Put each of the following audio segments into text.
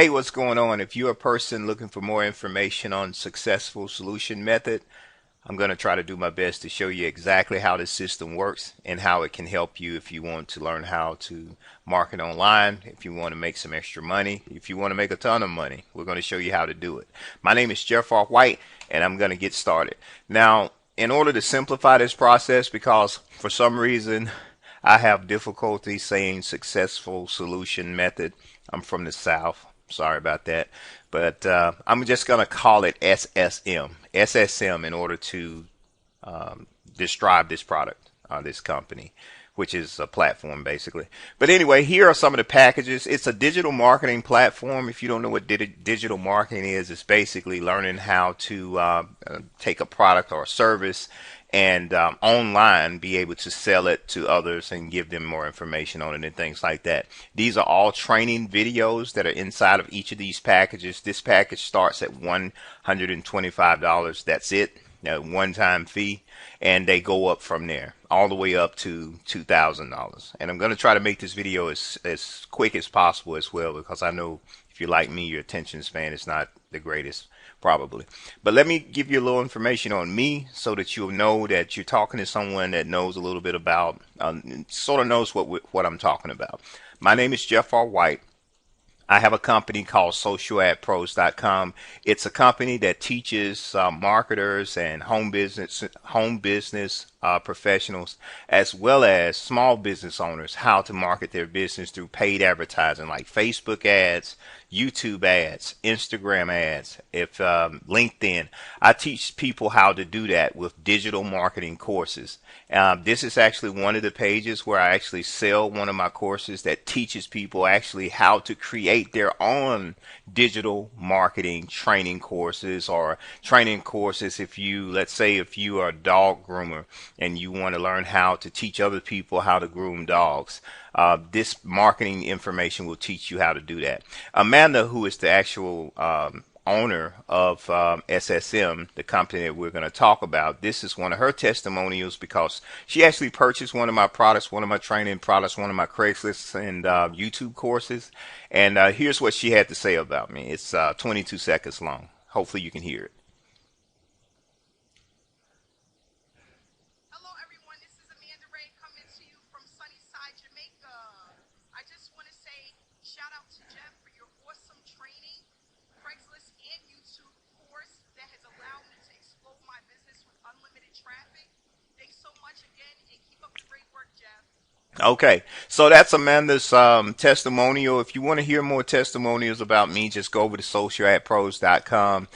Hey, what's going on? If you're a person looking for more information on successful solution method, I'm going to try to do my best to show you exactly how this system works and how it can help you if you want to learn how to market online, if you want to make some extra money, if you want to make a ton of money. We're going to show you how to do it. My name is Jeff R. White, and I'm going to get started. Now, in order to simplify this process, because for some reason I have difficulty saying successful solution method. I'm from the South. Sorry about that. But I'm just going to call it SSM. SSM in order to describe this product, this company, which is a platform basically. But anyway, here are some of the packages. It's a digital marketing platform. If you don't know what digital marketing is, it's basically learning how to take a product or a service and online be able to sell it to others and give them more information on it and things like that. These are all training videos that are inside of each of these packages. This package starts at $125. That's it, a one-time fee, and they go up from there all the way up to $2,000. And I'm going to try to make this video as quick as possible as well, because I know if you're like me, your attention span is not the greatest probably. But let me give you a little information on me so that you'll know that you're talking to someone that knows a little bit about, sort of knows what I'm talking about. My name is Jeff R. White. I have a company called SocialAdPros.com. It's a company that teaches marketers and home business professionals, as well as small business owners, how to market their business through paid advertising like Facebook ads, YouTube ads, Instagram ads, LinkedIn. I teach people how to do that with digital marketing courses. This is actually one of the pages where I actually sell one of my courses that teaches people actually how to create their own digital marketing training courses, or training courses if you, let's say if you are a dog groomer and you want to learn how to teach other people how to groom dogs. This marketing information will teach you how to do that. Amanda, who is the actual owner of SSM, the company that we're going to talk about, this is one of her testimonials because she actually purchased one of my products, one of my training products, one of my Craigslist and YouTube courses. And here's what she had to say about me. It's 22 seconds long. Hopefully you can hear it. Hello, everyone. This is Amanda Ray coming to you from Sunnyside, Jamaica. I just want to say shout out to Jeff for your awesome training, Craigslist and YouTube course that has allowed me to explode my business with unlimited traffic. Thanks so much again, and keep up the great work, Jeff. Okay, so that's Amanda's testimonial. If you want to hear more testimonials about me, just go over to socialadpros.com,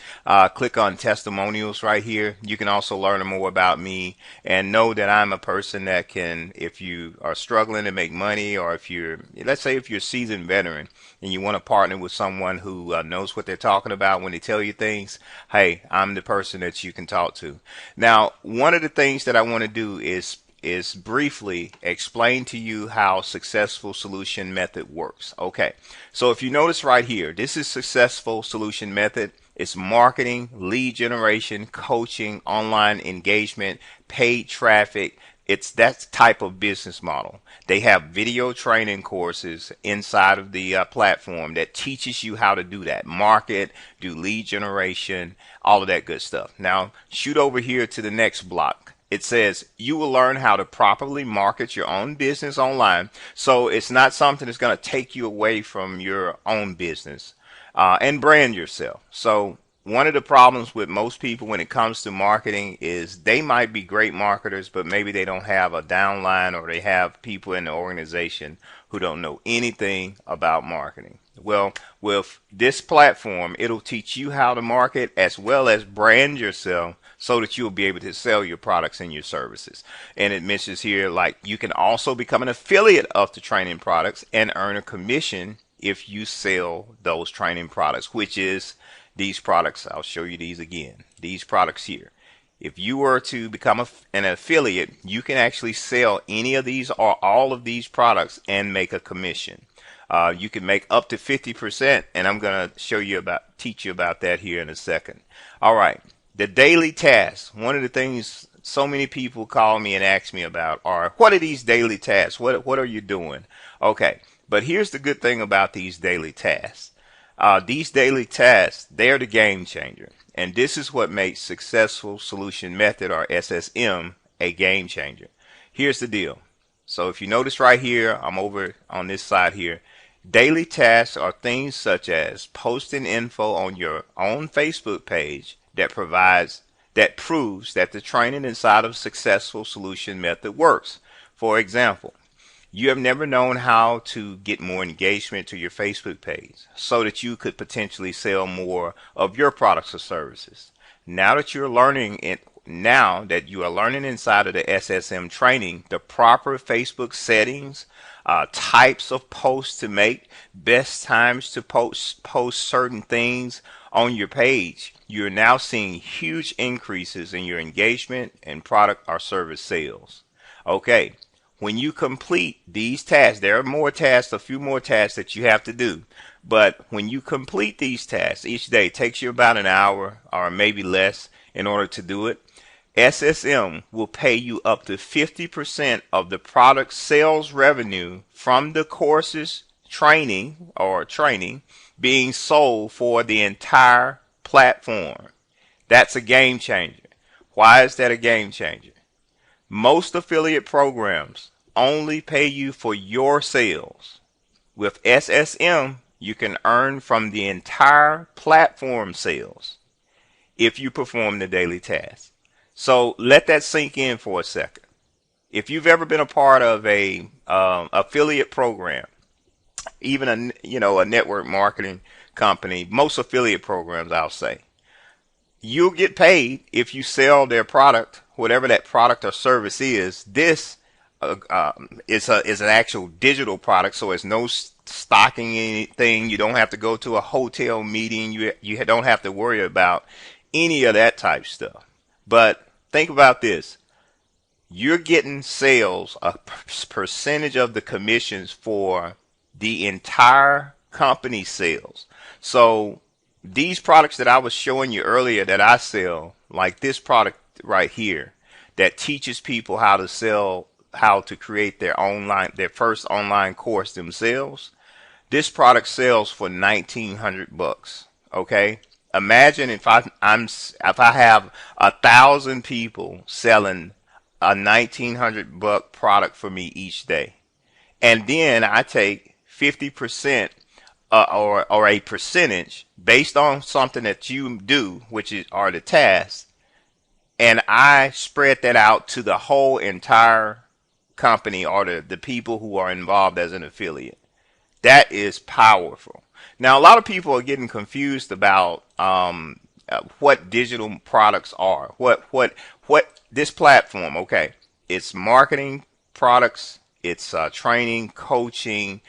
click on testimonials right here. You can also learn more about me and know that I'm a person that can, if you are struggling to make money, or if you're, let's say if you're a seasoned veteran and you want to partner with someone who knows what they're talking about when they tell you things, hey, I'm the person that you can talk to. Now, one of the things that I want to do is briefly explain to you how successful solution method works. Okay, so if you notice right here, this is successful solution method. It's marketing, lead generation, coaching, online engagement, paid traffic. It's that type of business model. They have video training courses inside of the platform that teaches you how to do that. Market, do lead generation, all of that good stuff. Now, shoot over here to the next block. It says you will learn how to properly market your own business online. So it's not something that's going to take you away from your own business, and brand yourself. So one of the problems with most people when it comes to marketing is they might be great marketers, but maybe they don't have a downline, or they have people in the organization who don't know anything about marketing. Well, with this platform, it'll teach you how to market as well as brand yourself, so that you'll be able to sell your products and your services. And it mentions here, like, you can also become an affiliate of the training products and earn a commission if you sell those training products, which is these products. I'll show you these again. These products here. If you were to become an affiliate, you can actually sell any of these or all of these products and make a commission. You can make up to 50%, and I'm going to teach you about that here in a second. All right. The daily tasks. One of the things so many people call me and ask me about are, what are these daily tasks? What are you doing? Okay, but here's the good thing about these daily tasks. These daily tasks, they're the game changer. And this is what makes Successful Solution Method, or SSM, a game changer. Here's the deal. So if you notice right here, I'm over on this side here. Daily tasks are things such as posting info on your own Facebook page that proves that the training inside of Successful Solution Method works. For example, you have never known how to get more engagement to your Facebook page so that you could potentially sell more of your products or services. Now that you are learning inside of the SSM training the proper Facebook settings, types of posts to make, best times to post certain things on your page, you're now seeing huge increases in your engagement and product or service sales. Okay, when you complete these tasks, there are more tasks, a few more tasks that you have to do. But when you complete these tasks each day, it takes you about an hour or maybe less in order to do it. SSM will pay you up to 50% of the product sales revenue from the courses, training being sold for the entire platform. That's a game changer. Why is that a game changer? Most affiliate programs only pay you for your sales. With SSM, you can earn from the entire platform sales if you perform the daily tasks. So let that sink in for a second. If you've ever been a part of a affiliate program, even a network marketing company, most affiliate programs, I'll say, you'll get paid if you sell their product, whatever that product or service is. This is an actual digital product, so it's no stocking anything. You don't have to go to a hotel meeting. You don't have to worry about any of that type stuff. But think about this. You're getting sales, a percentage of the commissions for the entire company sales. So these products that I was showing you earlier that I sell, like this product right here, that teaches people how to create their first online course themselves. This product sells for $1,900. Okay. Imagine if I have 1,000 people selling a $1,900 product for me each day, and then I take 50% or a percentage based on something that you do, are the tasks, and I spread that out to the whole entire company or the people who are involved as an affiliate. That is powerful. Now, a lot of people are getting confused about what digital products are. What this platform? Okay, it's marketing products. It's training, coaching,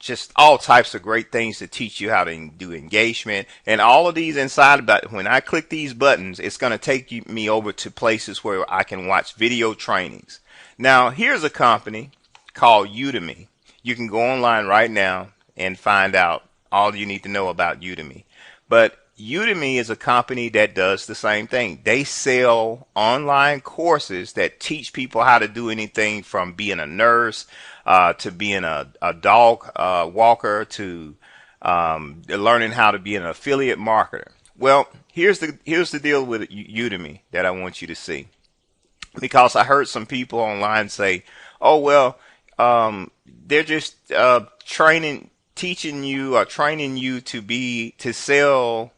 just all types of great things to teach you how to do engagement, and all of these inside. About when I click these buttons, it's going to take me over to places where I can watch video trainings. Now, here's a company called Udemy. You can go online right now and find out all you need to know about Udemy. But Udemy is a company that does the same thing. They sell online courses that teach people how to do anything from being a nurse to being a dog walker to learning how to be an affiliate marketer. Well, here's the deal with Udemy that I want you to see. Because I heard some people online say, oh, well, they're just teaching you to sell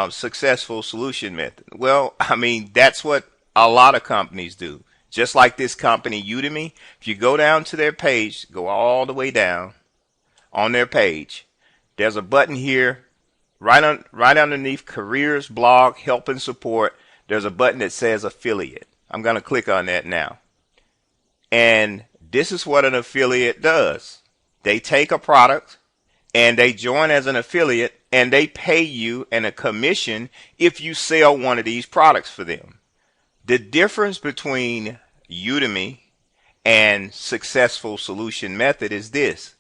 Successful Solution Method. Well, I mean, that's what a lot of companies do. Just like this company, Udemy, if you go down to their page, go all the way down on their page, there's a button here right underneath careers, blog, help and support. There's a button that says affiliate. I'm going to click on that now. And this is what an affiliate does. They take a product and they join as an affiliate, and they pay you a commission if you sell one of these products for them. The difference between Udemy and Successful Solution Method is this.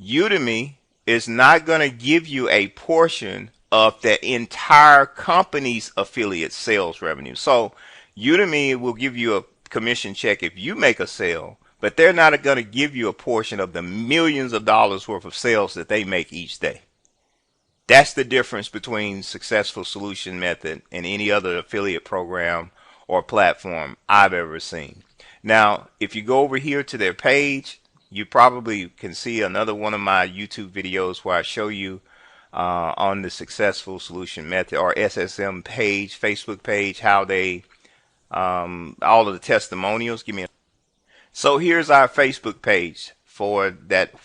Udemy is not going to give you a portion of the entire company's affiliate sales revenue. So Udemy will give you a commission check if you make a sale, but they're not going to give you a portion of the millions of dollars worth of sales that they make each day. That's the difference between Successful Solution Method and any other affiliate program or platform I've ever seen. Now, if you go over here to their page, you probably can see another one of my YouTube videos where I show you on the Successful Solution Method or SSM page, Facebook page, how they all of the testimonials. So here's our Facebook page for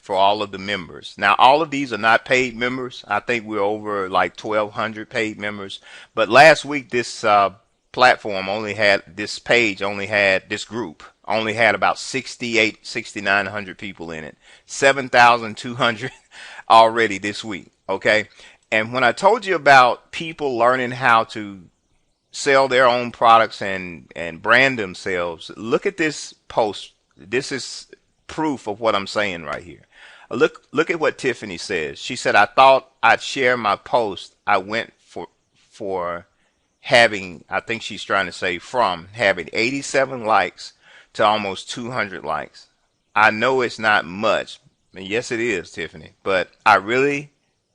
all of the members. Now all of these are not paid members. I think we're over like 1,200 paid members. But last week this platform only had this group only had about 6,900 people in it. 7,200 already this week. Okay. And when I told you about people learning how to sell their own products and brand themselves, look at this post. This is proof of what I'm saying right here. Look at what Tiffany says. She said, I thought I'd share my post. I went for having, I think she's trying to say from having 87 likes to almost 200 likes. I know it's not much. And yes, it is, Tiffany. But I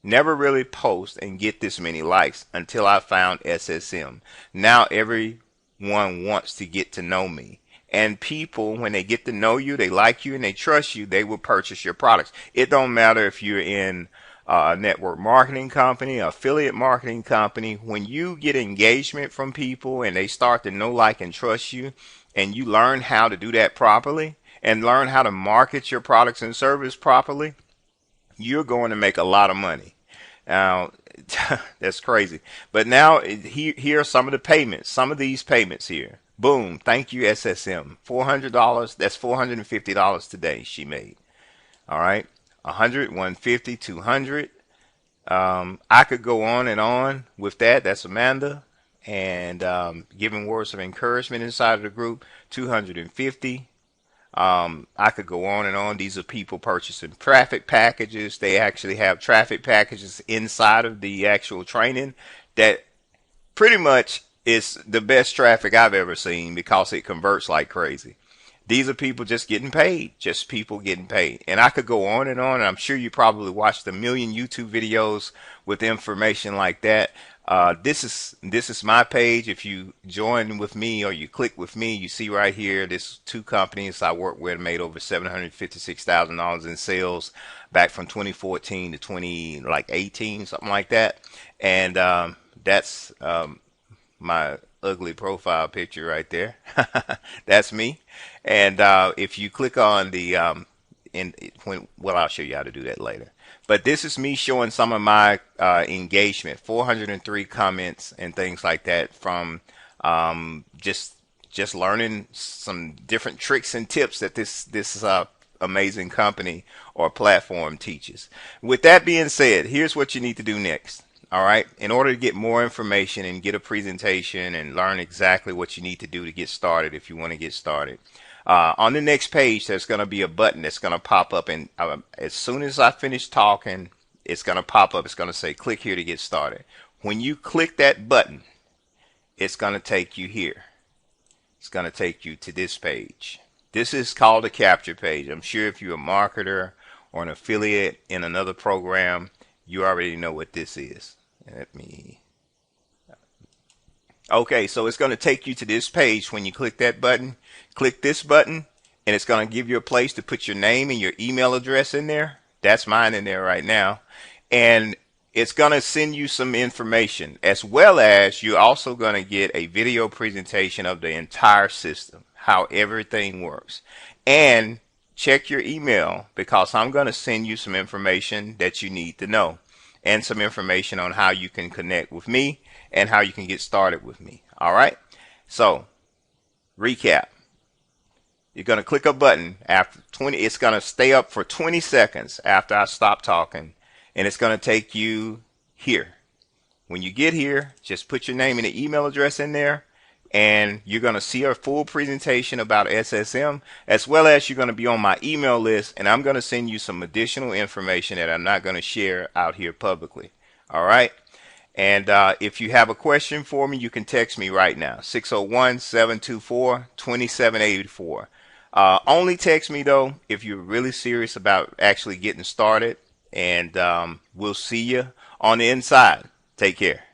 never really post and get this many likes until I found SSM. Now everyone wants to get to know me. And people, when they get to know you, they like you and they trust you, they will purchase your products. It don't matter if you're in a network marketing company, affiliate marketing company. When you get engagement from people and they start to know, like, and trust you, and you learn how to do that properly and learn how to market your products and service properly, you're going to make a lot of money. Now, that's crazy. But now here are some of the payments, some of these payments here. Boom. Thank you, SSM. $400. That's $450 today she made. All right. 100, 150, 200. I could go on and on with that. That's Amanda. And giving words of encouragement inside of the group, 250. I could go on and on. These are people purchasing traffic packages. They actually have traffic packages inside of the actual training that pretty much is the best traffic I've ever seen because it converts like crazy. These are people just getting paid, just people getting paid. And I could go on and on, and I'm sure you probably watched a million YouTube videos with information like that. This is my page. If you join with me or you click with me, you see right here, this two companies I work with made over $756,000 in sales back from 2014 to 2018, something like that. And that's my ugly profile picture right there. That's me. And if you click on the I'll show you how to do that later. But this is me showing some of my engagement, 403 comments and things like that from just learning some different tricks and tips that this amazing company or platform teaches. With that being said, here's what you need to do next. All right. In order to get more information and get a presentation and learn exactly what you need to do to get started if you want to get started. On the next page, there's going to be a button that's going to pop up. And as soon as I finish talking, it's going to pop up. It's going to say, click here to get started. When you click that button, it's going to take you here. It's going to take you to this page. This is called a capture page. I'm sure if you're a marketer or an affiliate in another program, you already know what this is. Okay, so it's going to take you to this page. When you click that button, click this button, and it's going to give you a place to put your name and your email address in there. That's mine in there right now. And it's going to send you some information, as well as you're also going to get a video presentation of the entire system, how everything works. And check your email, because I'm going to send you some information that you need to know, and some information on how you can connect with me and how you can get started with me. All right. So recap. You're going to click a button after 20. It's going to stay up for 20 seconds after I stop talking, and it's going to take you here. When you get here, just put your name and the email address in there, and you're going to see a full presentation about SSM, as well as you're going to be on my email list, and I'm going to send you some additional information that I'm not going to share out here publicly. All right. And if you have a question for me, you can text me right now, 601-724-2784. Only text me, though, if you're really serious about actually getting started and we'll see you on the inside. Take care.